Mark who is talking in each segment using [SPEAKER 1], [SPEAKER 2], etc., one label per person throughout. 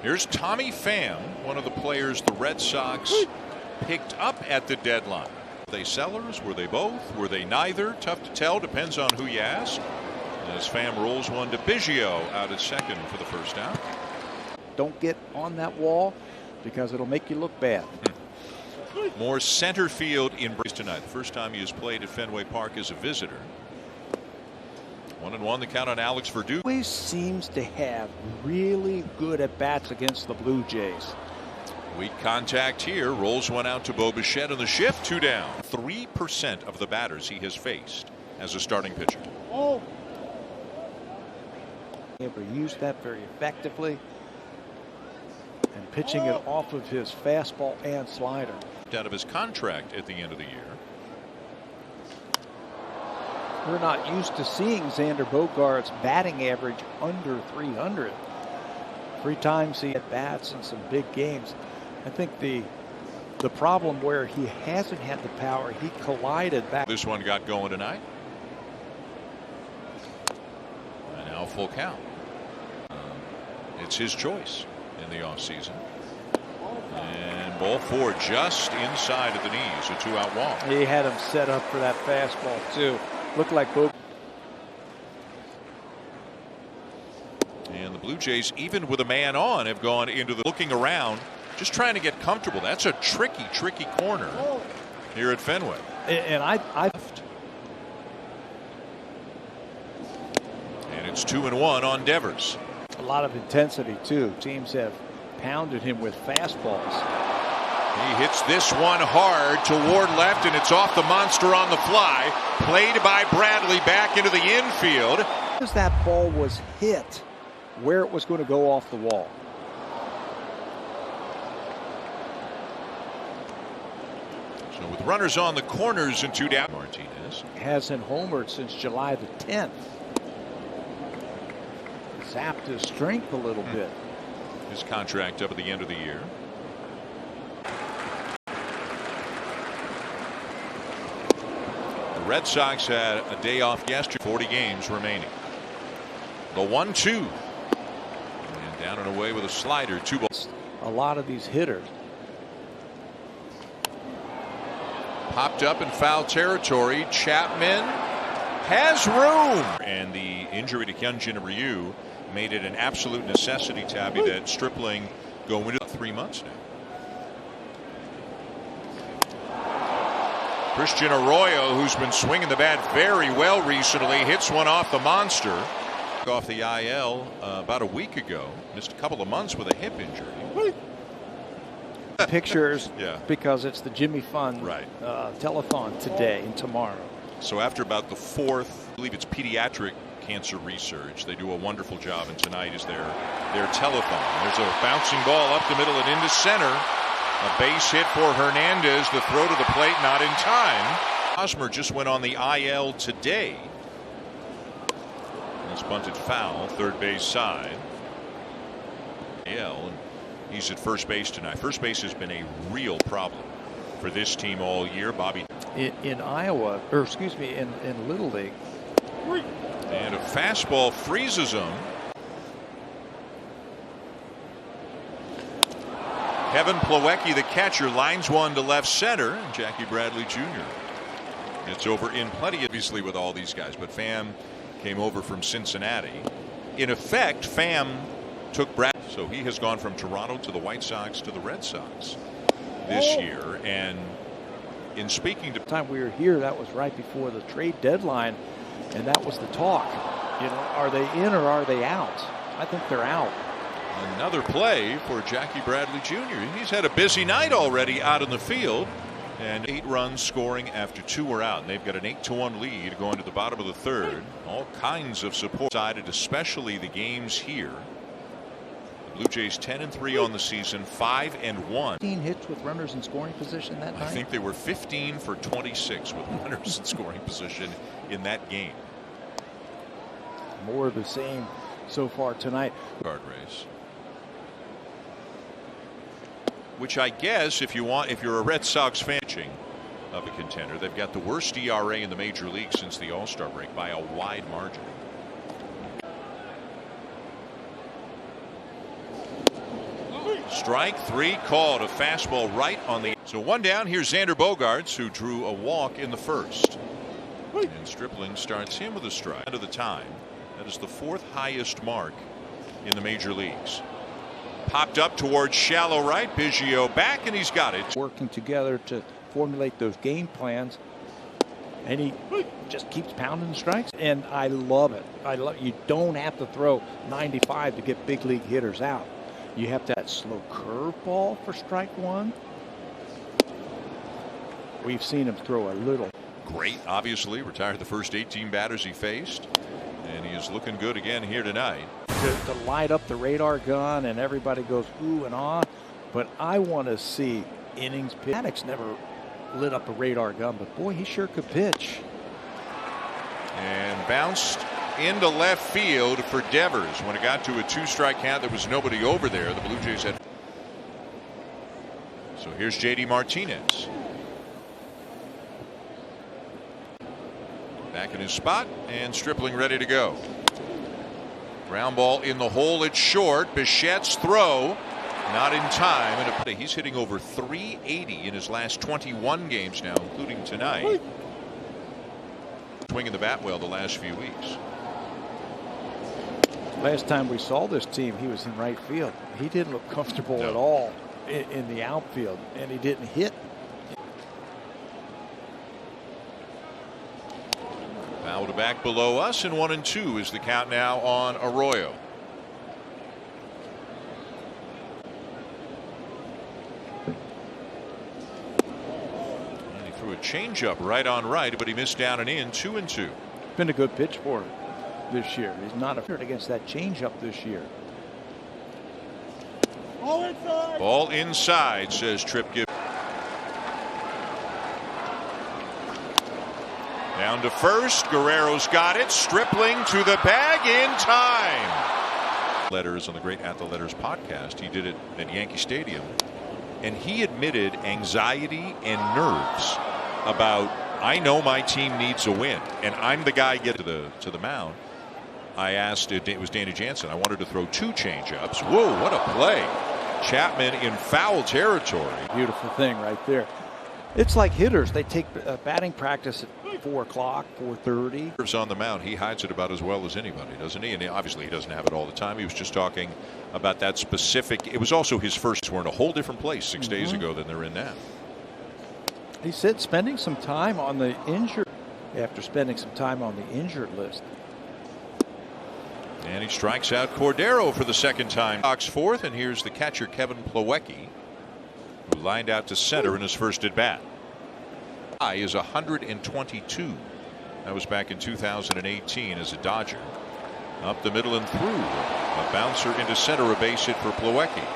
[SPEAKER 1] Here's Tommy Pham, one of the players the Red Sox picked up at the deadline. Were they sellers? Were they both? Were they neither? Tough to tell. Depends on who you ask. As Pham rolls one to Biggio out at second for the first out.
[SPEAKER 2] Don't get on that wall because it'll make you look bad.
[SPEAKER 1] More center field in tonight. The first time he has played at Fenway Park as a visitor. 1-1 the count on Alex Verdugo.
[SPEAKER 2] Always seems to have really good at bats against the Blue Jays.
[SPEAKER 1] Weak contact here. Rolls one out to Bo Bichette on the shift. 2 down. 3% of the batters he has faced as a starting pitcher.
[SPEAKER 2] Oh. Able to use that very effectively. And pitching it off of his fastball and slider.
[SPEAKER 1] Out of his contract at the end of the year.
[SPEAKER 2] We're not used to seeing Xander Bogaerts' batting average under 300. 3 times he at bats in some big games. I think the problem where he hasn't had the power, he collided back.
[SPEAKER 1] This one got going tonight. And now full count. It's his choice in the offseason. And ball 4 just inside of the knees. A 2-out walk.
[SPEAKER 2] He had him set up for that fastball too. Looked like Boog.
[SPEAKER 1] And the Blue Jays, even with a man on, have gone into the looking around, just trying to get comfortable. That's a tricky corner here at Fenway.
[SPEAKER 2] And
[SPEAKER 1] it's 2-1 on Devers.
[SPEAKER 2] A lot of intensity too. Teams have pounded him with fastballs.
[SPEAKER 1] He hits this one hard toward left, and it's off the monster on the fly. Played by Bradley back into the infield.
[SPEAKER 2] As that ball was hit, where it was going to go off the wall.
[SPEAKER 1] So with runners on the corners and 2 down, Martinez
[SPEAKER 2] hasn't homered since July the 10th. Zapped his strength a little bit.
[SPEAKER 1] His contract up at the end of the year. The Red Sox had a day off yesterday. 40 games remaining. The 1-2. And down and away with a slider. 2 balls.
[SPEAKER 2] A lot of these hitters.
[SPEAKER 1] Popped up in foul territory. Chapman has room. And the injury to Hyunjin Ryu made it an absolute necessity, Tabby, that Stripling go into 3 months now. Christian Arroyo, who's been swinging the bat very well recently, hits one off the monster. Off the IL about a week ago. Missed a couple of months with a hip injury.
[SPEAKER 2] Pictures, because it's the Jimmy Fund telethon today and tomorrow.
[SPEAKER 1] So after about the 4th, I believe it's pediatric cancer research. They do a wonderful job, and tonight is their telethon. There's a bouncing ball up the middle and into center. A base hit for Hernandez. The throw to the plate not in time. Hosmer just went on the IL today. It's bunted foul, third base side. And he's at first base tonight. First base has been a real problem for this team all year. Bobby
[SPEAKER 2] in Iowa, or excuse me, in Little League.
[SPEAKER 1] And a fastball freezes him. Kevin Plawecki, the catcher, lines one to left center. And Jackie Bradley Jr. It's over in plenty, obviously, with all these guys. But Pham came over from Cincinnati. In effect, Pham took Brad. So he has gone from Toronto to the White Sox to the Red Sox this year. And in speaking to
[SPEAKER 2] the time we were here, that was right before the trade deadline. And that was the talk. You know, are they in or are they out? I think they're out.
[SPEAKER 1] Another play for Jackie Bradley Jr. He's had a busy night already out in the field. And 8 runs scoring after 2 were out. And they've got an 8-1 lead going to the bottom of the 3rd. All kinds of support sided, especially the games here. The Blue Jays 10-3 on the season, 5-1.
[SPEAKER 2] 15 hits with runners in scoring position that night.
[SPEAKER 1] I think they were 15 for 26 with runners in scoring position in that game.
[SPEAKER 2] More of the same so far tonight.
[SPEAKER 1] Card race. Which I guess if you're a Red Sox fan of a contender, they've got the worst ERA in the major league since the All-Star break by a wide margin. Strike three called. A fastball right on the. So one down. Here's Xander Bogaerts, who drew a walk in the first. And Stripling starts him with a strike. End of the time. That is the fourth highest mark in the major leagues. Popped up towards shallow right. Biggio back, and he's got it.
[SPEAKER 2] Working together to formulate those game plans, and he just keeps pounding strikes, and I love it. You don't have to throw 95 to get big league hitters out. You have that slow curveball for strike one. We've seen him throw a little.
[SPEAKER 1] Great, obviously retired the first 18 batters he faced, and he is looking good again here tonight.
[SPEAKER 2] To light up the radar gun, and everybody goes ooh and ah, but I want to see innings pitch. Maddox never lit up a radar gun, but boy, he sure could pitch.
[SPEAKER 1] And bounced into left field for Devers. When it got to a 2-strike count, there was nobody over there. The Blue Jays had. So here's JD Martinez. Back in his spot, and Stripling ready to go. Ground ball in the hole. It's short. Bichette's throw not in time. And he's hitting over 380 in his last 21 games now, including tonight. Swinging the bat well the last few weeks.
[SPEAKER 2] Last time we saw this team, he was in right field. He didn't look comfortable at all in the outfield, and he didn't hit.
[SPEAKER 1] Foul to back below us, and 1-2 is the count now on Arroyo. And he threw a changeup right on right, but he missed down and in. 2-2.
[SPEAKER 2] Been a good pitch for him this year. He's not afraid against that changeup this year.
[SPEAKER 1] Ball inside, says Tripp Gibbs. Down to first. Guerrero's got it. Stripling to the bag in time. Letters on the Great At the Letters podcast. He did it at Yankee Stadium, and he admitted anxiety and nerves about, I know my team needs a win, and I'm the guy get to the mound. I asked, it was Danny Jansen, I wanted to throw 2 changeups. Whoa, what a play. Chapman in foul territory.
[SPEAKER 2] Beautiful thing right there. It's like hitters. They take batting practice at 4 o'clock, 4:30.
[SPEAKER 1] On the mound, he hides it about as well as anybody, doesn't he? And obviously he doesn't have it all the time. He was just talking about that specific. It was also his first. We're in a whole different place 6 days ago than they're in now.
[SPEAKER 2] He said spending some time on the injured after spending some time on the injured list.
[SPEAKER 1] And he strikes out Cordero for the second time. Fox fourth, and here's the catcher Kevin Plawecki, who lined out to center in his first at bat. High is 122. That was back in 2018 as a Dodger. Up the middle and through. A bouncer into center, a base hit for Plawecki.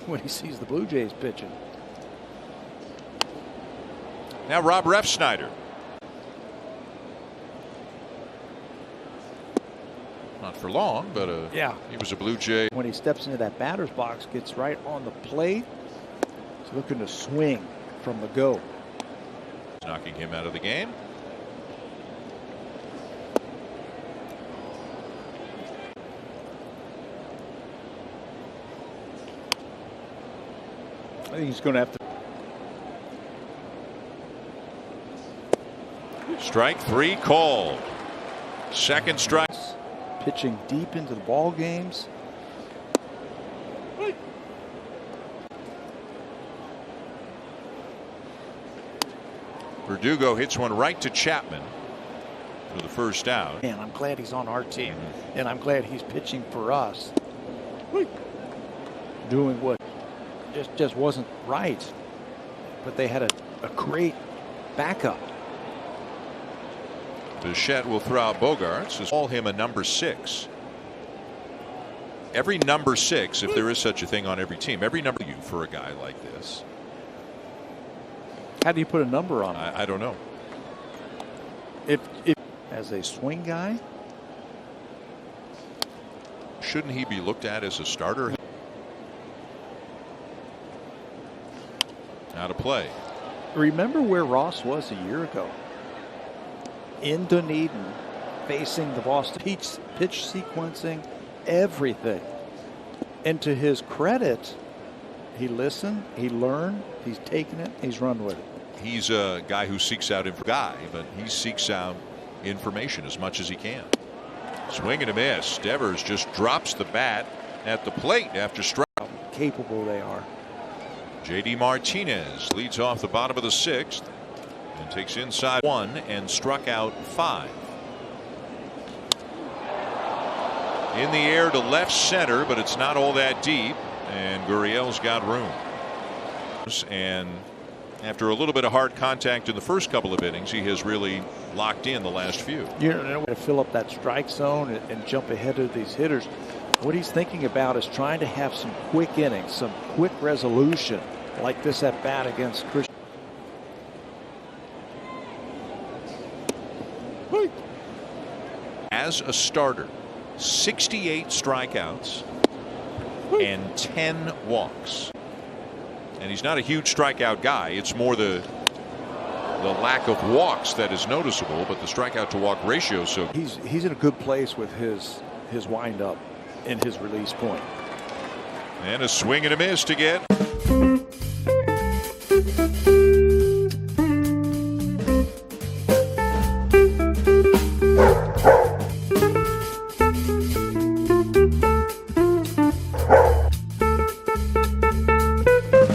[SPEAKER 2] When he sees the Blue Jays pitching.
[SPEAKER 1] Now Rob Refsnyder. Not for long, but he was a Blue Jay.
[SPEAKER 2] When he steps into that batter's box, gets right on the plate. He's looking to swing from the go.
[SPEAKER 1] Knocking him out of the game.
[SPEAKER 2] I think he's going to have to.
[SPEAKER 1] Strike 3 called. Second strike.
[SPEAKER 2] Pitching deep into the ball games.
[SPEAKER 1] Verdugo hits one right to Chapman for the first out.
[SPEAKER 2] And I'm glad he's on our team, and I'm glad he's pitching for us. Doing what just wasn't right, but they had a great backup.
[SPEAKER 1] Bichette will throw out Bogaerts. Call him a number 6. Every number 6, if there is such a thing on every team, every number you for a guy like this.
[SPEAKER 2] How do you put a number on it?
[SPEAKER 1] I don't know.
[SPEAKER 2] If as a swing guy,
[SPEAKER 1] shouldn't he be looked at as a starter? Out of play.
[SPEAKER 2] Remember where Ross was a year ago. In Dunedin, facing the Boston pitch sequencing, everything. And to his credit, he listened, he learned, he's taken it, he's run with it.
[SPEAKER 1] He's a guy who seeks out but he seeks out information as much as he can. Swing and a miss. Devers just drops the bat at the plate after strike.
[SPEAKER 2] Capable they are.
[SPEAKER 1] JD Martinez leads off the bottom of the 6th and takes inside 1 and struck out 5. In the air to left center, but it's not all that deep, and Gurriel's got room. And after a little bit of hard contact in the first couple of innings, he has really locked in the last few.
[SPEAKER 2] You know, to fill up that strike zone and jump ahead of these hitters. What he's thinking about is trying to have some quick innings, some quick resolution, like this at bat against Christian.
[SPEAKER 1] As a starter, 68 strikeouts and 10 walks. And he's not a huge strikeout guy. It's more the lack of walks that is noticeable, but the strikeout to walk ratio. So
[SPEAKER 2] he's in a good place with his windup and his release point.
[SPEAKER 1] And a swing and a miss to get.